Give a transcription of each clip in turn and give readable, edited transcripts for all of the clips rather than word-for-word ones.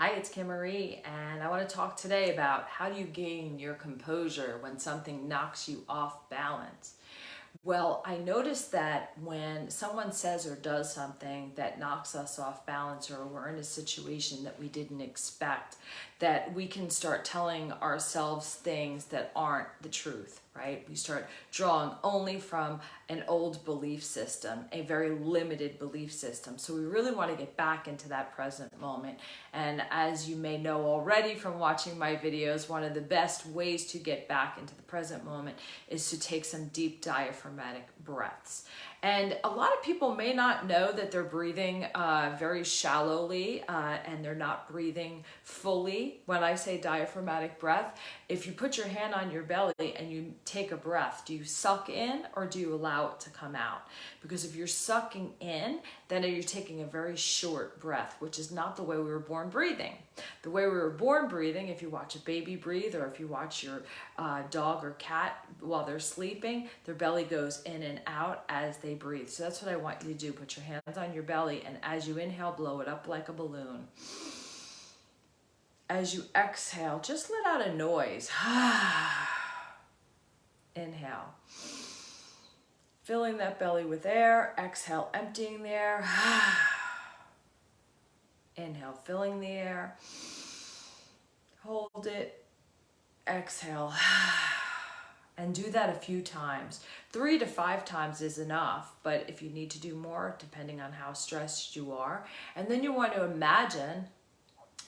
Hi, it's Kim Marie, and I want to talk today about how do you gain your composure when something knocks you off balance. Well, I noticed that when someone says or does something that knocks us off balance, or we're in a situation that we didn't expect, that we can start telling ourselves things that aren't the truth, right? We start drawing only from an old belief system, a very limited belief system. So we really want to get back into that present moment. And as you may know already from watching my videos, one of the best ways to get back into the present moment is to take some deep diaphragmatic breaths. And a lot of people may not know that they're breathing very shallowly and they're not breathing fully. When I say diaphragmatic breath, if you put your hand on your belly and you take a breath, do you suck in or do you allow it to come out? Because if you're sucking in, then you're taking a very short breath, which is not the way we were born breathing. The way we were born breathing, if you watch a baby breathe or if you watch your dog or cat while they're sleeping, their belly goes in and out as they breathe. So that's what I want you to do. Put your hands on your belly, and as you inhale, blow it up like a balloon. As you exhale, just let out a noise. Inhale. Filling that belly with air. Exhale, emptying the air. Inhale, filling the air. Hold it. Exhale. And do that a few times. 3 to 5 times is enough, but if you need to do more, depending on how stressed you are. And then you want to imagine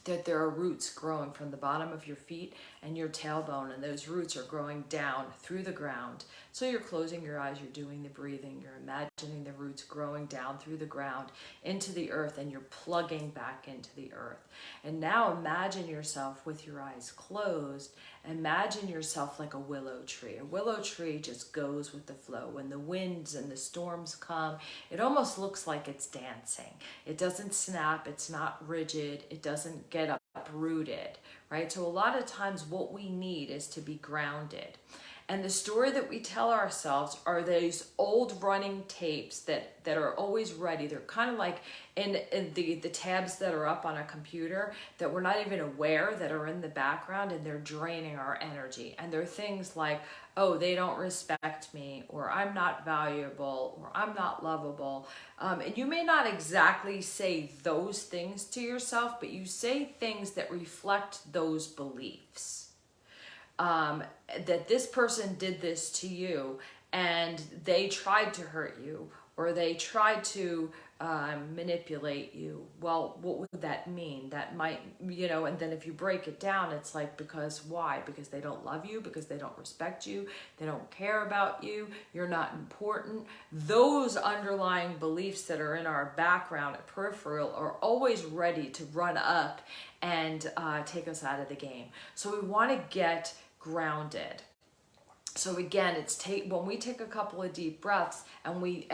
that there are roots growing from the bottom of your feet and your tailbone, and those roots are growing down through the ground. So you're closing your eyes, you're doing the breathing, you're imagining the roots growing down through the ground into the earth, and you're plugging back into the earth. And now imagine yourself with your eyes closed. Imagine yourself like a willow tree. A willow tree just goes with the flow. When the winds and the storms come, it almost looks like it's dancing. It doesn't snap, it's not rigid, it doesn't get uprooted, right? So a lot of times what we need is to be grounded. And the story that we tell ourselves are these old running tapes that are always ready. They're kind of like in the tabs that are up on a computer that we're not even aware that are in the background, and they're draining our energy. And they're things like, oh, they don't respect me, or I'm not valuable, or I'm not lovable. And you may not exactly say those things to yourself, but you say things that reflect those beliefs. That this person did this to you and they tried to hurt you, or they tried to manipulate you. Well, what would that mean? That might, and then if you break it down, it's like, because why? Because they don't love you, because they don't respect you, they don't care about you, you're not important. Those underlying beliefs that are in our background at peripheral are always ready to run up and take us out of the game. So we want to get grounded. So again, when we take a couple of deep breaths and we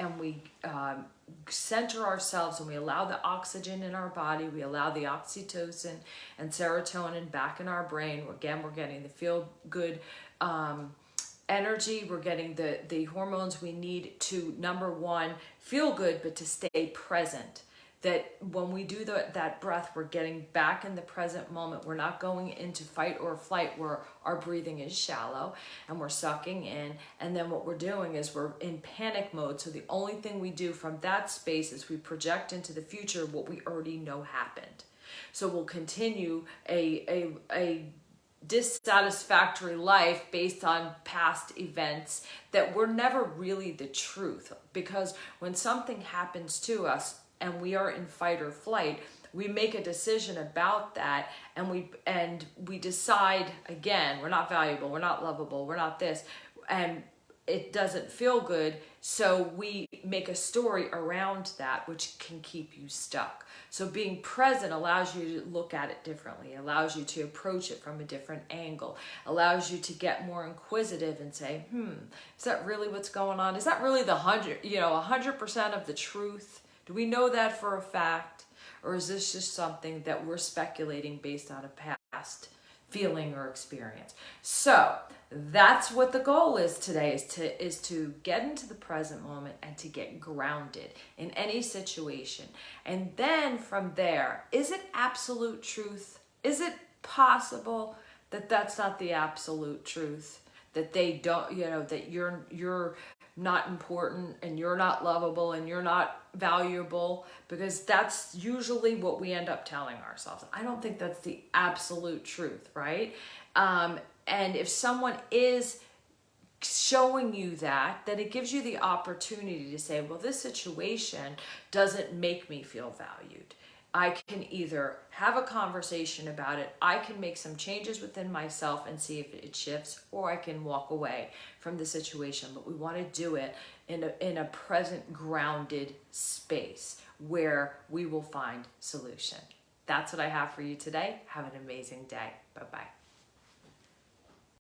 center ourselves and we allow the oxygen in our body, we allow the oxytocin and serotonin back in our brain. Again, we're getting the feel good energy. We're getting the hormones we need to, number one, feel good, but to stay present. That when we do that breath, we're getting back in the present moment. We're not going into fight or flight where our breathing is shallow and we're sucking in. And then what we're doing is we're in panic mode. So the only thing we do from that space is we project into the future what we already know happened. So we'll continue a dissatisfactory life based on past events that were never really the truth. Because when something happens to us, and we are in fight or flight, we make a decision about that, and we decide, again, we're not valuable, we're not lovable, we're not this, and it doesn't feel good, so we make a story around that, which can keep you stuck. So being present allows you to look at it differently, allows you to approach it from a different angle, allows you to get more inquisitive and say, is that really what's going on? Is that really 100% of the truth? Do we know that for a fact? Or is this just something that we're speculating based on a past feeling or experience. So that's what the goal is today, is to get into the present moment and to get grounded in any situation. And then from there, is it absolute truth? Is it possible that that's not the absolute truth? That they don't, that you're not important and you're not lovable and you're not valuable, because that's usually what we end up telling ourselves. I don't think that's the absolute truth, right? And if someone is showing you that, then it gives you the opportunity to say, well, this situation doesn't make me feel valued. I can either have a conversation about it, I can make some changes within myself and see if it shifts, or I can walk away from the situation. But we want to do it in a present, grounded space where we will find solution. That's what I have for you today. Have an amazing day. Bye-bye.